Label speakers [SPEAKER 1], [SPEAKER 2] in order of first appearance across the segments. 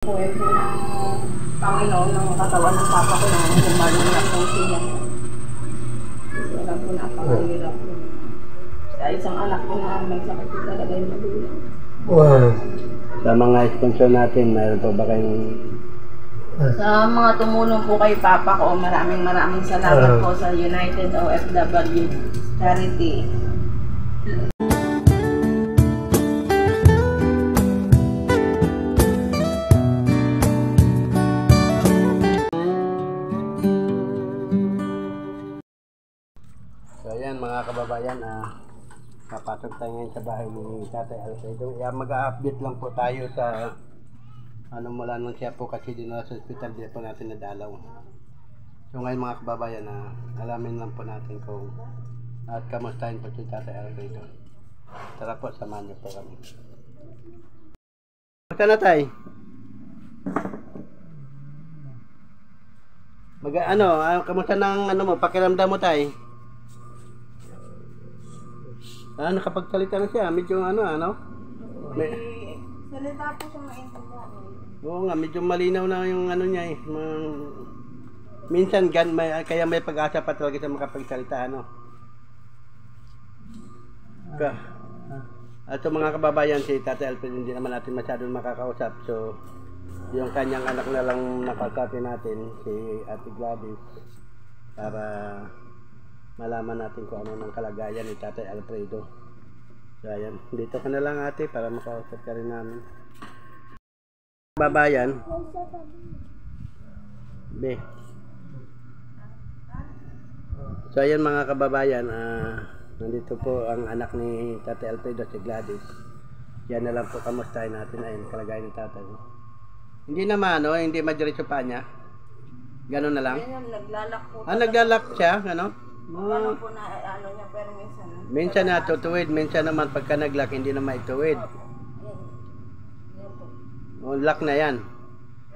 [SPEAKER 1] po ay po ng Panginoon ng katawan ng papa ko na humalong na po siya. Wala po napakahirap po. Sa isang anak ko na may sakit po talaga yung magulang.
[SPEAKER 2] Wow. Sa mga sponsor natin, mayroon po ba kayong...
[SPEAKER 1] Sa mga tumulong po kay papa ko, maraming salamat po sa United OFW Charity.
[SPEAKER 2] So ayan mga kababayan, papasok tayo ngayon sa bahay ni Tatay Alfredo. Mag-update lang po tayo sa mula nang siya po kasi din sa hospital, di po natin nadalaw. So ngayon mga kababayan, alamin lang po natin kung at kamustahin po si Tatay Alfredo. Tara po, samahan niyo po kami. Kamusta na tay? Kamusta ng mo, pakiramdam mo tay? Nakapagsalita na siya, medyo
[SPEAKER 1] Salita po siya maintindihan.
[SPEAKER 2] Oo nga, medyo malinaw na yung niya eh. Minsan kaya may pag-asa pa talaga sa makapagsalita, At so, mga kababayan, si Tatay Alfredo hindi naman natin masyadong makakausap. So, yung kanyang anak na lang nakakausapin natin, si Ate Gladys, para malaman natin kung ano ng kalagayan ni Tatay Alfredo. So ayan, dito ka na lang ate para makausap ka rin namin. Babayan. Be. So ayan mga kababayan, nandito po ang anak ni Tatay Alfredo, si Gladys. Yan na lang po kamustahin natin ayun kalagayan ni Tatay. Hindi naman hindi madiretso pa niya. Ganun na lang.
[SPEAKER 1] Ayun, naglalak po.
[SPEAKER 2] Naglalak siya,
[SPEAKER 1] Ano po na niya, pero
[SPEAKER 2] minsan natutuwid, minsan naman pagka nag-lock hindi na maituwid. Lock na yan.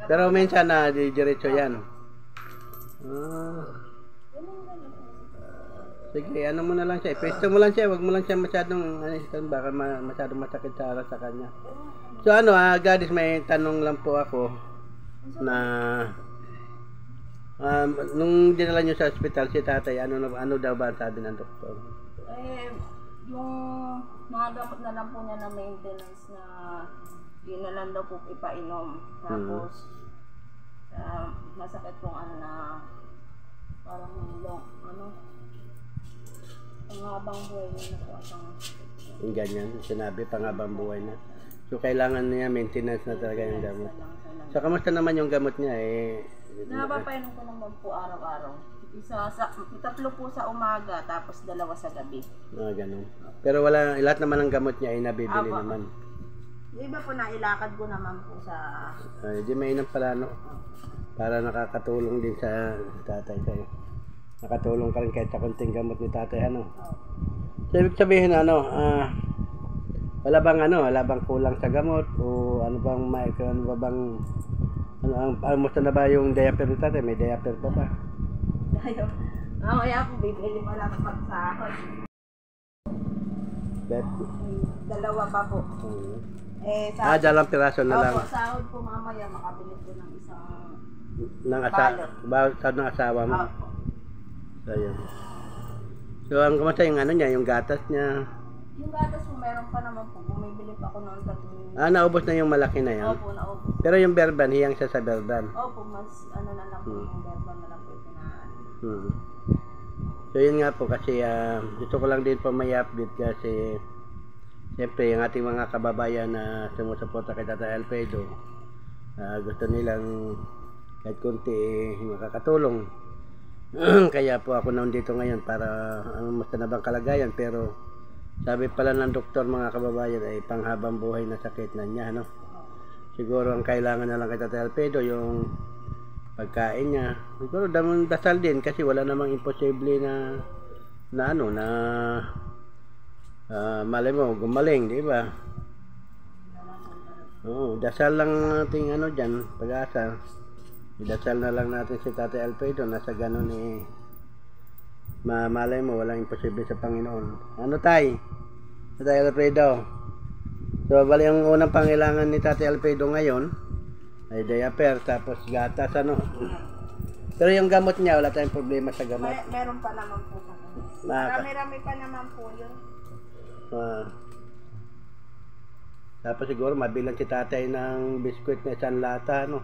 [SPEAKER 2] Pero minsan diretso yan. Sige, mo na lang siya. Ipesto mo lang siya, wag mo lang siya masyadong baka masyadong masakit sa kanya. So Gladys, may tanong lang po ako na nung dinala nyo sa ospital si tatay, ano daw ba sabi ng doktor?
[SPEAKER 1] Yung mga gamot na lang po niya na maintenance na yun na lang daw po ipainom. Tapos masakit pong parang panghabang buhay niya na po
[SPEAKER 2] yung ganyan, sinabi panghabang buhay na. So kailangan niya maintenance na talaga yung gamot. So kamusta naman yung gamot niya
[SPEAKER 1] Napapainom ko naman po araw-araw. Tatlo po sa umaga, tapos 2 sa gabi.
[SPEAKER 2] Ganun. Pero lahat naman ng gamot niya ay nabibili naman.
[SPEAKER 1] Yung iba po nailakad ko naman po sa...
[SPEAKER 2] Di mainam pala, para nakakatulong din sa tatay sa'yo. Nakatulong ka rin kahit sa konting gamot ni tatay, So, ibig sabihin, wala bang kulang sa gamot? O musta na ba yung diaper ni tatay? May diaper pa ba?
[SPEAKER 1] Kaya po, bibili pa lang pagsahod. 2 pa po.
[SPEAKER 2] Dalang piraso na lang.
[SPEAKER 1] Opo, sahod po mamaya, makabili po ng isang
[SPEAKER 2] balot. Ng asawa mo?
[SPEAKER 1] Opo.
[SPEAKER 2] So, yun. So, ang kamusta yung niya, yung gatas niya?
[SPEAKER 1] Yung gatas po, meron pa naman po. Bumibili pa ako noon sa...
[SPEAKER 2] Naubos na yung malaki na yan?
[SPEAKER 1] Opo, naubos.
[SPEAKER 2] Pero yung Berban, hiyang siya sa Berban?
[SPEAKER 1] Opo, mas na lang po yung Berban na lang po pinaan.
[SPEAKER 2] So yun nga po kasi gusto ko lang din po may update kasi siyempre yung ating mga kababayan na sumusuporta kay Tatay Alfredo, gusto nilang kahit kunti makakatulong. Kaya po ako nandito ngayon para musta na bang kalagayan, pero sabi pala ng doktor mga kababayan ay panghabang buhay na sakit na niya, Siguro ang kailangan na lang kay Tatay Alfredo yung pagkain niya. Siguro dasal din kasi wala namang imposible na malay mo gumaling, di ba? Dasal lang natin diyan, pag-asa. Idasal na lang natin si Tatay Alfredo na sa ganun malay mo walang imposible sa Panginoon. Tay? Tatay Alfredo. So, bali ang unang pangailangan ni Tatay Alfredo ngayon Ay diaper, tapos gatas, ano. Pero yung gamot niya, wala tayong problema sa gamot.
[SPEAKER 1] Meron pa naman po sa kanya. Marami-rami pa naman po yun.
[SPEAKER 2] Tapos siguro mabilang si tatay ng biskwit na isang lata, no?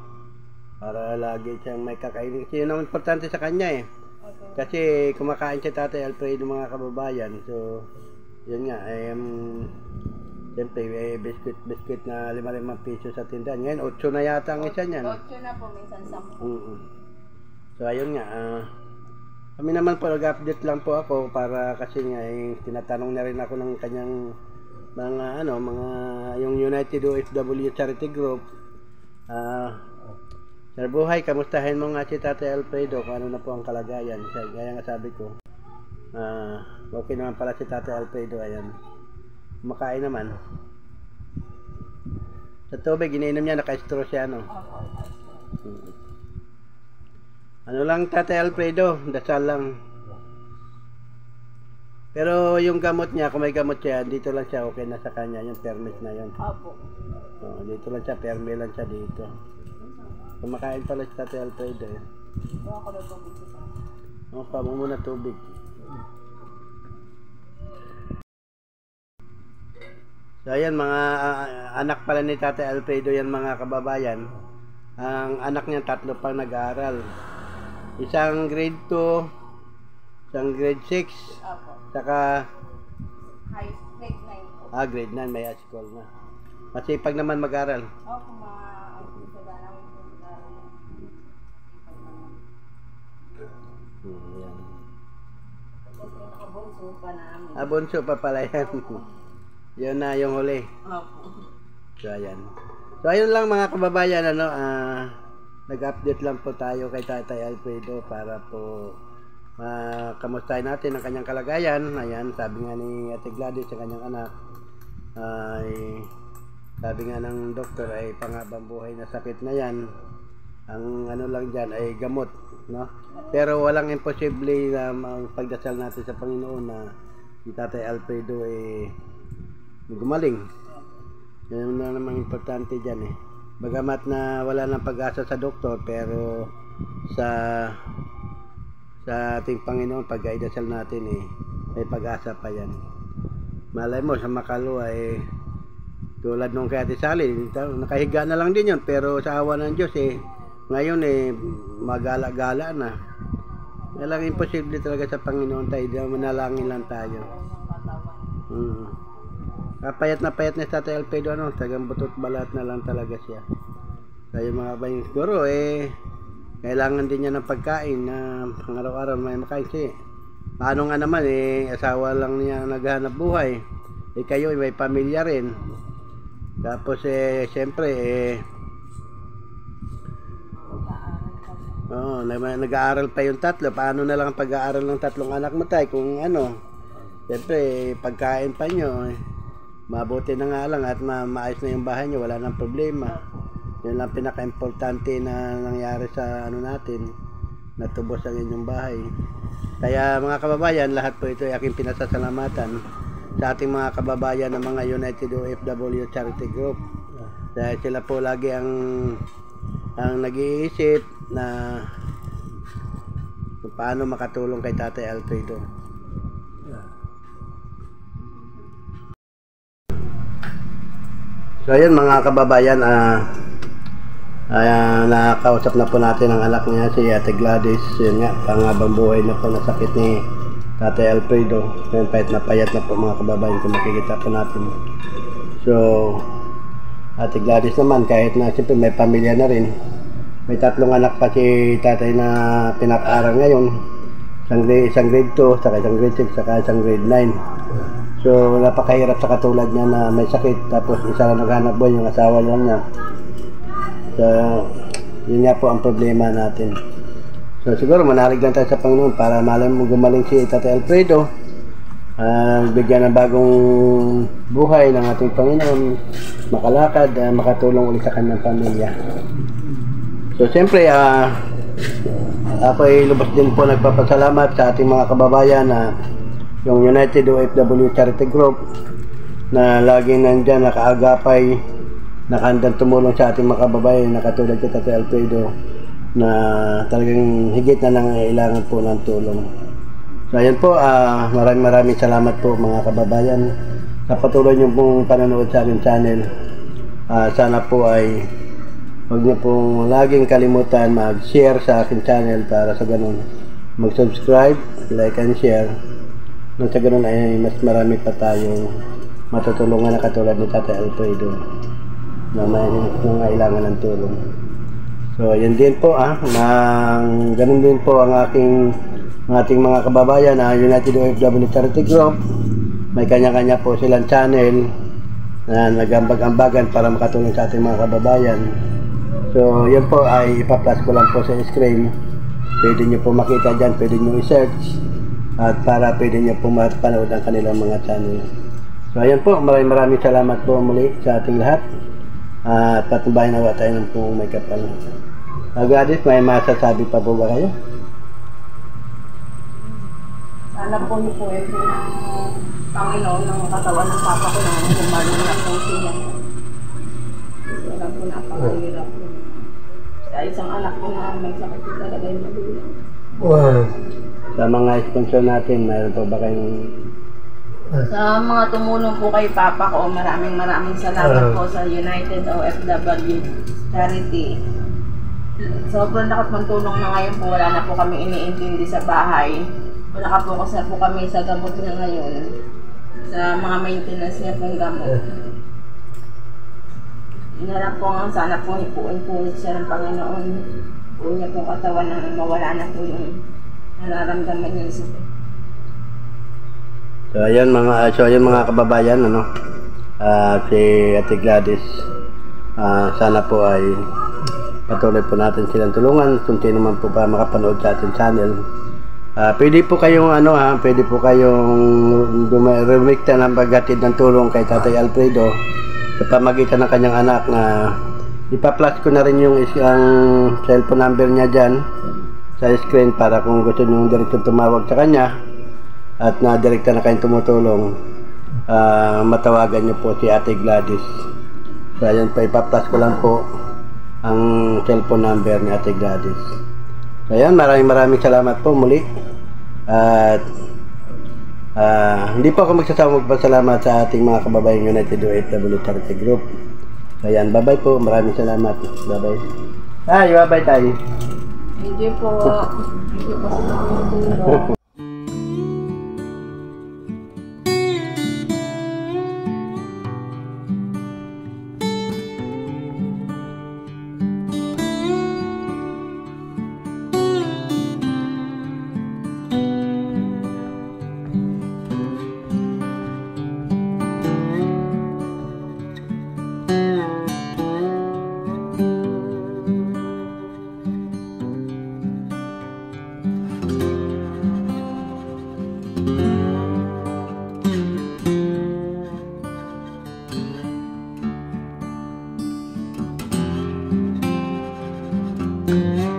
[SPEAKER 2] Para lagi siyang may kakainin. Kasi yun ang importante sa kanya eh.
[SPEAKER 1] Okay.
[SPEAKER 2] Kasi kumakain si tatay Alfredo mga kababayan. So, yun nga, siyempre, biskwit na 5 piso sa tindahan. Ngayon, 8 na yata ang isa niyan.
[SPEAKER 1] 8 na po, minsan 10.
[SPEAKER 2] So, ayun nga, kami naman po, nag-update lang po ako para kasi nga, tinatanong na rin ako ng kanyang mga yung United OFW Charity Group. Sir Buhay, kamustahin mo nga si Tatay Alfredo kung ano na po ang kalagayan. Kaya nga sabi ko, okay naman pala si Tatay Alfredo. Ayan, kumakain naman. Sa tubig, iniinom niya, naka-straw siya, no? Ano lang, Tatay Alfredo, dasal lang. Pero yung gamot niya, kung may gamot siya, dito lang siya, okay na sa kanya, yung permit na yun.
[SPEAKER 1] Opo.
[SPEAKER 2] Dito lang siya, permit lang siya dito. Kumakain pala si Tatay Alfredo eh.
[SPEAKER 1] Ako na tubig sa
[SPEAKER 2] Pa mo muna tubig. So ayan, mga anak pala ni Tatay Alfredo yan mga kababayan. Ang anak niya 3 pang nag-aaral. Isang grade 2, isang grade 6.
[SPEAKER 1] Opo.
[SPEAKER 2] Saka
[SPEAKER 1] Grade 9 po.
[SPEAKER 2] grade 9, may school na. Masipag naman mag-aral.
[SPEAKER 1] Opo,
[SPEAKER 2] Yan.
[SPEAKER 1] nakabunso pa namin.
[SPEAKER 2] Bunso pa pala yan. Yun na yung huli.
[SPEAKER 1] Opo.
[SPEAKER 2] So ayan. So ayun lang mga kababayan, nag-update lang po tayo kay Tatay Alfredo para po kamustahin natin ang kanyang kalagayan. Ayan, sabi nga ni Ate Gladys sa kanyang anak, sabi nga ng doktor ay panghabang buhay na sakit na yan. Ang ano lang dyan ay gamot, no? Pero walang imposible na pagdasal natin sa Panginoon na si Tatay Alfredo ay gumaling. Yan na namang importante dyan eh. Bagamat na wala nang pag-asa sa doktor, pero sa ating Panginoon, pag-aidasal natin may pag-asa pa yan. Malay mo sa Makaluwa tulad nung kay Ate Sally, nakahiga na lang din yun, pero sa awa ng Diyos ngayon magala-gala na. Walang imposible talaga sa Panginoon tayo, manalangin lang tayo. Payat na Tatay Alfredo, tagang butot balat na lang talaga siya. Kaya mga bayan siguro kailangan din niya ng pagkain na pang-araw-araw may makain siya. Paano nga naman asawa lang niya naghahanap buhay. Kayo may pamilya rin. Tapos siyempre nag-aaral pa yung 3. Paano na lang pag-aaral ng 3 anak mo tayo kung siyempre pagkain pa nyo mabuti na nga lang at maayos na yung bahay nyo, wala nang problema. Yun lang pinaka-importante na nangyari sa natin, natubos ang inyong bahay. Kaya mga kababayan, lahat po ito ay aking pinasasalamatan sa ating mga kababayan ng mga United OFW Charity Group. Dahil sila po lagi ang nag-iisip na kung paano makatulong kay Tatay Alfredo. So ayun mga kababayan, nakausap na po natin ang anak niya, si Ate Gladys. Yun nga, panghabang buhay na po na sakit ni Tatay Alfredo. Yun, payat na po mga kababayan kung makikita po natin. So Ate Gladys naman, kahit na siyempre may pamilya na rin, may 3 anak pa si tatay na pinag-aaral ngayon. Isang grade 2, saka isang grade 6, saka isang grade 9. So napakahirap sa katulad niya na may sakit, tapos isa lang naghanap buhay, yung asawa lang niya. So yun nga po ang problema natin. So siguro manalig lang tayo sa Panginoon para malam mo gumaling si Tatay Alfredo, bigyan ng bagong buhay ng ating Panginoon, makalakad, makatulong ulit sa kanyang pamilya. So siyempre ako ay lubos din po nagpapasalamat sa ating mga kababayan na yung United OFW Charity Group na laging nandyan nakaagapay nakahandang tumulong sa ating mga kababayan na katulad kay Tatay Alfredo na talagang higit na nangangailangan po ng tulong. So ayan po, maraming salamat po mga kababayan sa patuloy niyo pong panonood sa aking channel. Sana po ay huwag niyo pong laging kalimutan mag-share sa aking channel para sa ganun mag-subscribe, like and share. Nang sa ganun ay mas marami pa tayong matutulungan na katulad ni Tatay Alfredo na may kailangan ng tulong. So yan din po ganun din po ang ating mga kababayan na United OFW Charity Group. May kanya-kanya po silang channel na nag-ambag-ambagan para makatulong sa ating mga kababayan. So yan po ay ipa-flash ko lang po sa screen. Pwede nyo po makita dyan, pwede nyo i-search at para pwede nyo po mapanood ang kanilang mga channel. So ayan po, maraming salamat po muli sa ating lahat at patubayan nawa tayo ng pong may kapal. Gladys, may masasabi pa po ba kayo?
[SPEAKER 1] Sana po niyo po ito ng Panginoon ng katawan ng papa ko na humaling na po siya. Wala po napakahirap po. Sa isang anak ko na may sakit po talaga yung magulang.
[SPEAKER 2] Wow. Sa mga sponsor natin, mayroon po ba kayong...
[SPEAKER 1] Sa mga tumulong po kay papa ko, maraming salamat po sa United OFW Charity. Sobrang lakas ng tulong na ngayon po, wala na po kami iniintindi sa bahay. Nakapokus na po kami sa gamot niya ngayon, sa mga maintenance niya pong gamot. Inarap po nga sana po ipuun siya ng Panginoon. Po niya po katawan na mawala na po yung nararamdaman niya sa
[SPEAKER 2] So ayan mga kababayan, si Ate Gladys, sana po ay patuloy po natin silang tulungan kung sino man po pa makapanood sa ating channel. Pwede po kayong pwede po kayong rumikta ng paghatid ng tulong kay Tatay Alfredo sa pamagitan ng kanyang anak na ipa-flash ko na rin yung isang cellphone number niya dyan sa screen para kung gusto nyo direktong tumawag sa kanya at na direkta na kayong tumutulong, matawagan nyo po si Ate Gladys. So ayan pa, ipa-flash ko lang po ang cellphone number ni Ate Gladys. So ayan, maraming salamat po muli. At hindi po ako magsasawang magpasalamat sa ating mga kababayan United OFW Charity Group. So ayan, bye-bye po. Maraming salamat. Bye-bye. Bye-bye tayo.
[SPEAKER 1] Thank you po. Thank you po sa tulong.
[SPEAKER 3] Mm-hmm.